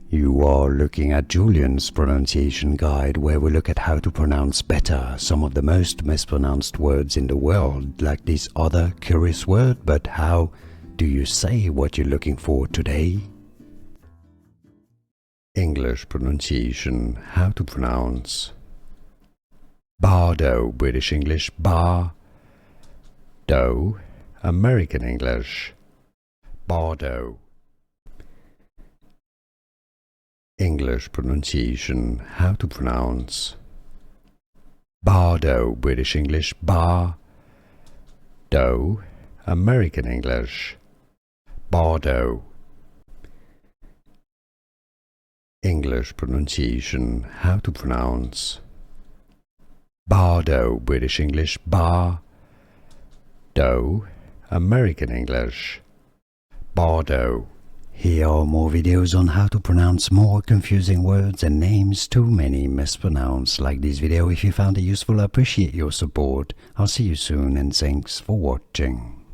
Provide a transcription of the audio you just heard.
You are looking at Julian's pronunciation guide, where we look at how to pronounce better some of the most mispronounced words in the world, like this other curious word. But how do you say what you're looking for today? English pronunciation, how to pronounce Bardo, British English, Bardo, American English, Bardo. English pronunciation, how to pronounce Bardo, British English, Bardo, American English, Bardo. English pronunciation, how to pronounce Bardo, British English, Bardo, American English, Bardo. Here are more videos on how to pronounce more confusing words and names too many mispronounced. Like this video if you found it useful. I appreciate your support. I'll see you soon and thanks for watching.